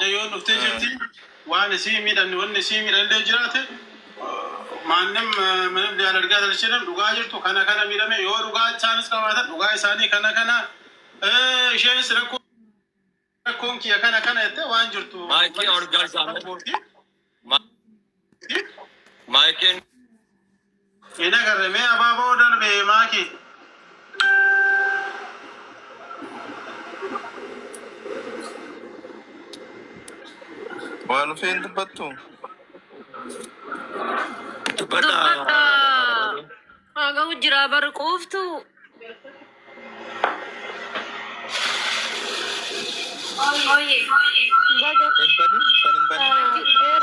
mucayyoon dhuftee jirti. Waan isii miidhan wanni isii miidhallee jiraate maannem manam diyaar argaa dalchinan dhugaa jirtu kana kana miidhame yoo dhugaa isaanis qabaatan dhugaa isaanii kana isheenis rakkoon kiyya kana jette waan jirtu. Maayikii argaa isaanii boorti. Maayikiin. Ina garree abaaboo darbe maaki. Waan ufeen dubbattu. Dubbata. Haga hujjira barquuftu. Oye.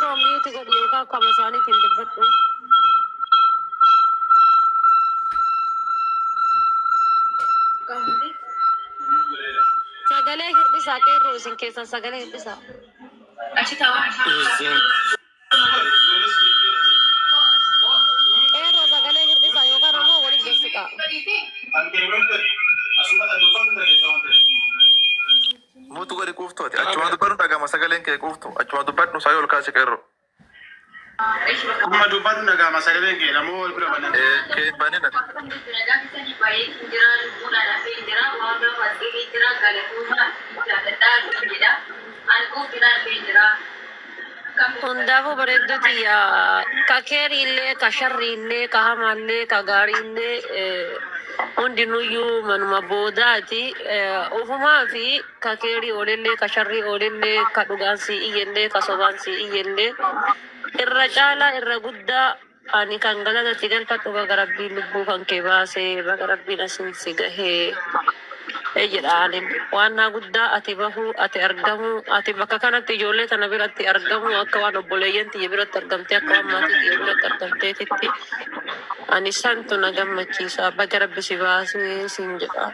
Roomiyuuti godhu yookaan akkama isaaniitiin dubbadhu. Sagalee hir'isaa qeerroo isin keessan sagalee hir'isaa. Achi taa'aa. Qeerroo sagalee hir'isaa yookaan ammoo walitti geessisaa. Mutu gadi kuuftooti. Achuma dubbadhu dhagama sagaleen kee kuuftu. Achuma dubbadhu saayii ol kaase qeerroo. Amma dubbadhu dhagama sagaleen kee namoo wal bira banan. Kee banina. Hundaafuu bareedduuti ka keeriillee ka sharriillee ka hamaallee ka gaariillee hundinuyyuu manuma boodaati. Ufumaa fi ka keerii oolillee ka sharrii oolillee ka dhugaan sii iyyellee ka sobaan sii iyyellee irra caalaa irra guddaa ani kan galatatti galfadhu baga rabbiin lubbuu kan kee baasee baga rabbiin asin si gahee jedhaanin waan guddaa ati bahuu ati argamuu ati bakka kanatti ijoollee tana biratti argamuu akka waan obboleeyyan tiyya biratti argamtee akka waan maatii tiyya biratti argamteetitti ani santu na gammachiisa baga rabbi si baasee siin jedha.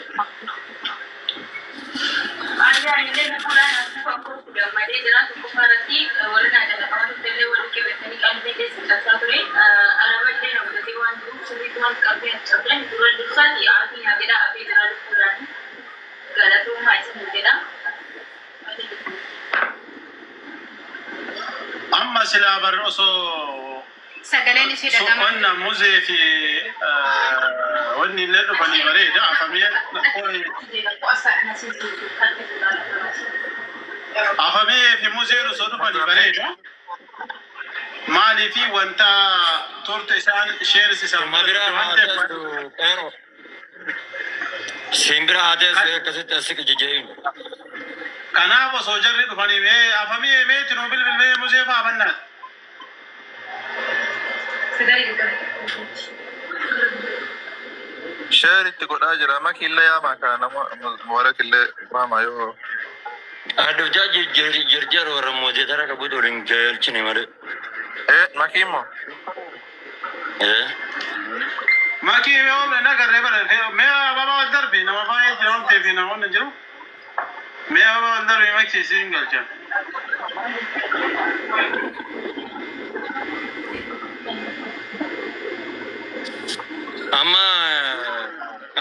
Amma silaa bar osoo wanna muzee fi wanni illee dhufanii bareeda afamee fi muzeen osoo dhufanii bareeda maalii fi wanta torta isaan isheenis isaan Simbira adees akkasitti asii jijjiirame. Kanaaf osoo jarri dhufanii mee afamee meetti nuu bilbilee muzee fa'aa bannaati. Sheer itti godhaa jira. Makillee yaamaa kaa nama moora killee waamaa yoo. Adubjaa jirjir warra mootii qabuutu waliin galchine malee. Makii immoo. Makii yoo nagarree bara mee ababa wal darbi nama baay'ee jira waan ta'eef namoonni jiru. Mee ababa wal darbi maksiisii hin galchan.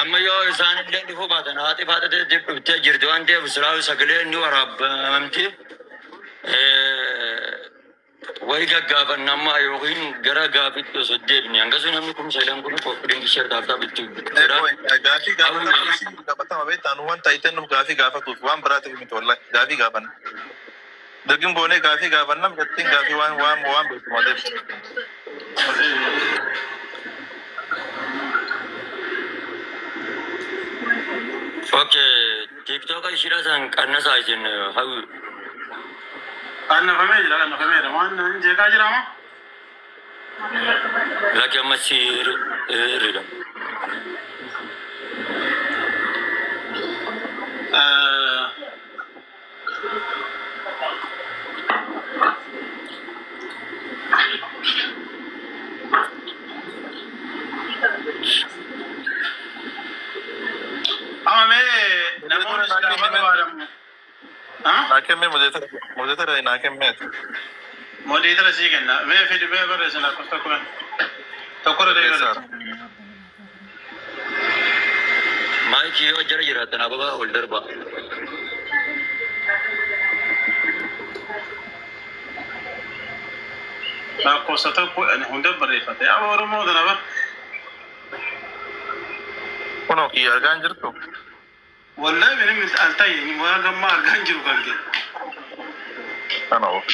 Amma yoo isaan illee dhufuu baatan haati faatatee dhuftee jirti waan ta'eef silaa sagalee ni waraabamti. Wayi gaggaafanna amma yookiin gara gaafiitti osoo deebine hangasuu namni kun saayilaan kun qophiin ishee taaftaa bitti. Gaafii gaafatama beektaa nu wanta itti nuuf gaafii gaafatuuf waan biraatiif miti wallahi gaafii gaafanna. Dagin boonee gaafii gaafanna gattiin gaafii waan beekuma ta'eef. Okay, TikTok ishira san kannasaa isin hawi. Kannafamee jira waan jeeqaa jira moo? Laki amma siirida. Nakemme मुझे तो nakemme मोदी तरह सी कहना मैं फिर मैं बड़े से ना कुछ तो कर देगा माइक ये जरा जरा तना बाबा होल्डर बा lakkoofsa tokko hunda barreeffate yaa Oromoo kanaba Kuno kiyya argaan jirtu. wallahi benim altayi ni moya gamma argan jiru kanke Kana of.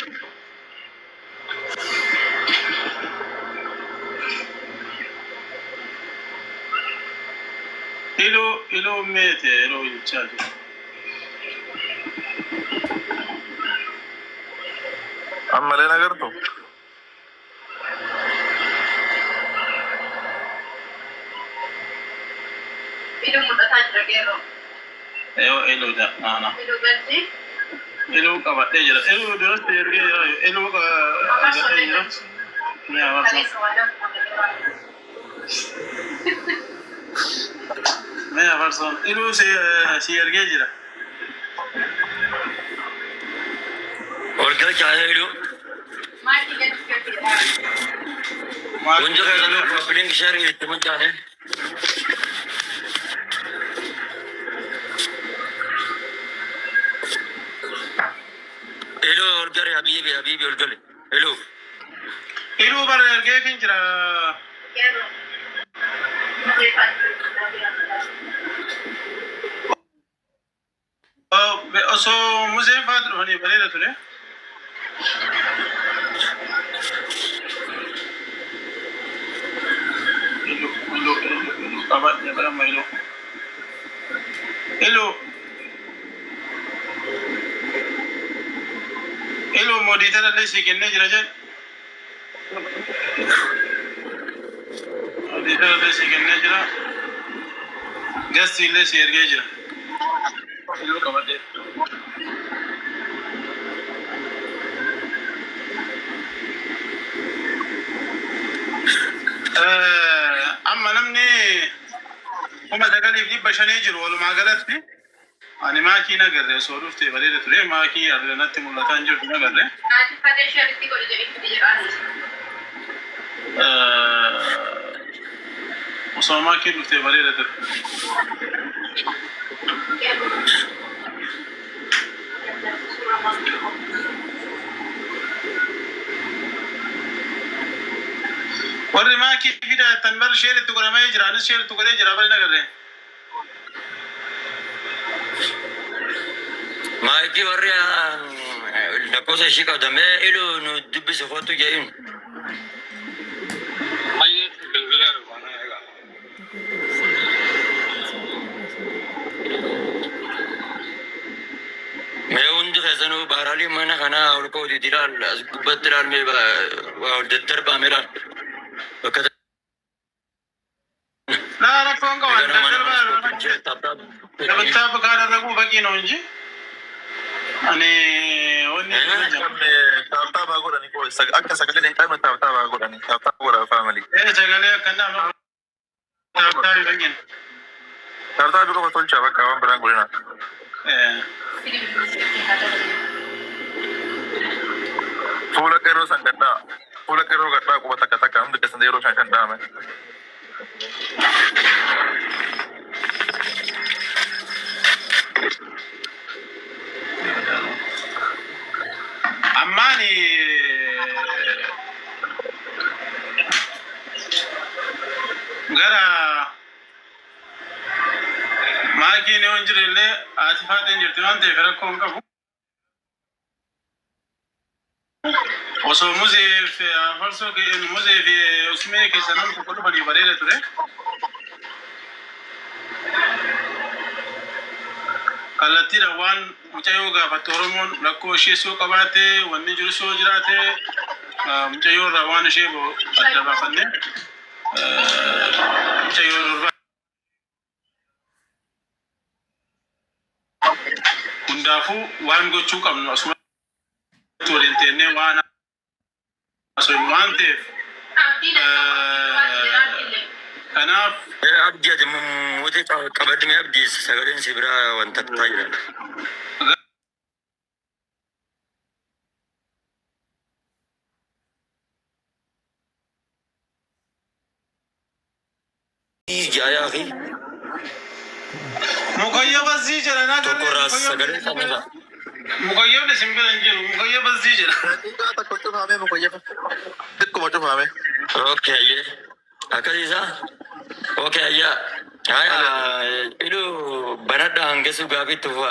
ilo mete ilo ilchaji Ammalee nagartu. Itu mudah saja kero. ilo da nana Itu ganti. ilo kabate jira ilo dora terge ilo ka jira ne Kali awarso sewada. ne awarso ilo se erge jira Olga चाहे लो Mati ganti kero. उनसे कहता हूँ public share इतना चाहे hello olga रे हबीबी olga ले hello ilo bar erge kin jira Kero. oso musen fadru hani baleda tule ilo kabat ya bara mailo ilo modita dalle sikenne jira je modita dalle sikenne jira gasti le sierge jira ilo kabate amma namni kuma sagalif dhibba shanii jiru walumaa galatti ani maakii nagarre osoo dhufte bareeda ture maakii arganatti mul'ataan jirtu nagarre Nanti pada share itu kalau jadi itu dijelas. osoo maakii dhufte bareeda ture Kero. warri maakii fidaatan bar sheeritti godhamee jira anis sheeritti godhee jira bari nagarre Mikey वर्रे lakkoofsa ishii qabdamee iluu nu dubbise kootu jedhin mee hundi keessanuu baaraalii mana kanaa ol qoodiiti ilaal as gubbatti ilaal mee waa ol daddarbaame ilaal bakka laa rakkoon qaban daddarba taphaaf dabachaa bakaadha raguu baqqii no inji ani onni Taaptaa godhani koo akka sagalee hin qabne taaptaa godhani taaptaa godha family. sagalee akkanaa no taabtaa baqin Taaptaa biroo tolcha bakka waan biraan godhina. Fuula qeerroo san gadhaa. Fuula qeerroo gadhaa quba takka takka hundi keessan yeroo shan dhaame. ammaani gara maakiin yoo hin jirellee ati faateen jirti waan ta'eef rakkoo hin qabu osoo muzeef farsoo muzeef usmee keessa nam tokko dhufanii bareeda ture kallattiidha waan mucayyoo gaafatte oromoon rakkoo ishee soo qabaate wanni jiru soo jiraate mucayyoo irraa waan ishee adda baafanne mucayyoo irraa hundaafuu waan gochuu qabnu asuma waliin teennee waan waan ta'eef kanaaf abdii ati muutee qabaddi mee abdii sagaleen si biraa wanta ta'aa jiran jaayaa fi mukayyaba zii jedhana tokko irraas sagalee sana mukayyabni simbira hin jiru mukayyaba zii jira. Daqiiqaa takka cufaamee mukayyaba. Xiqquma cufaamee. Okay, ayyee. Akkasiisa. Okay, ayyaa. Haya, ilu banadha hangesu gaafii tufa.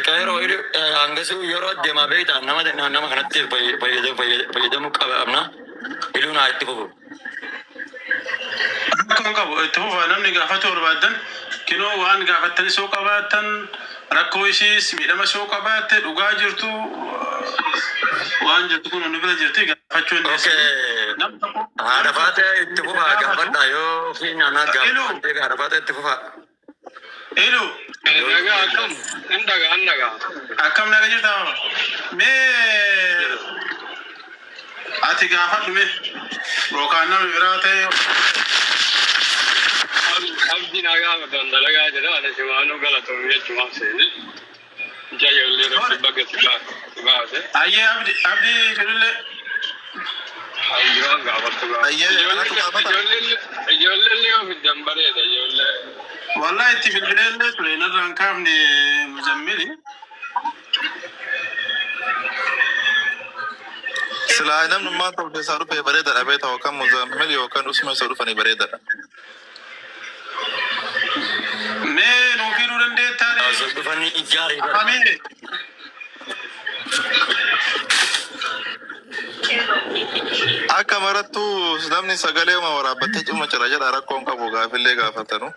Kairoo ilu hangesu yeroo deemaa beektaa nama kanatti fayyadamuu qabna. Ilu naa itti fufu. Kan qabu itti fufa namni gaafatu barbaadan kinoo waan gaafattanii soo qabaatan rakkoo ishiis miidhama soo qabaatte dhugaa jirtu waan jirtu kun hundi bira jirti gaafachuu hin deessu. Haadha faate itti fufa gaafadha yoo fi naannaa gaafate haadha faate itti fufa. Ilu. Nagaa akkam? Andagaa. Akkam naga jirta mee ati gaafadhu mee yookaan namni biraa ta'e. Abdi nagaa mataan dalagaa jira. Ani simaanuu galatoomuu jechuun seeni. Jaayollee rabbi bakka si baase. Ayyee abdi fedullee. Ayyoo gaafatu gaafatu. Ijoolleen yoo fiddan bareeda ijoollee. Wallahi itti fidillee ture narraan kaafne muzammili. Silaa namni maan ta'u keessaa dhufee bareedaadha beektaa yookaan muzammil yookaan usuma isa dhufanii bareedaadha. Mee nuu fiduu dandeettaa dee. Osoo dhufanii ijaarii bara. Amee. Akka marattu namni sagalee uma waraabbattee cimma cira jedha rakkoon qabu gaafillee gaafatanu.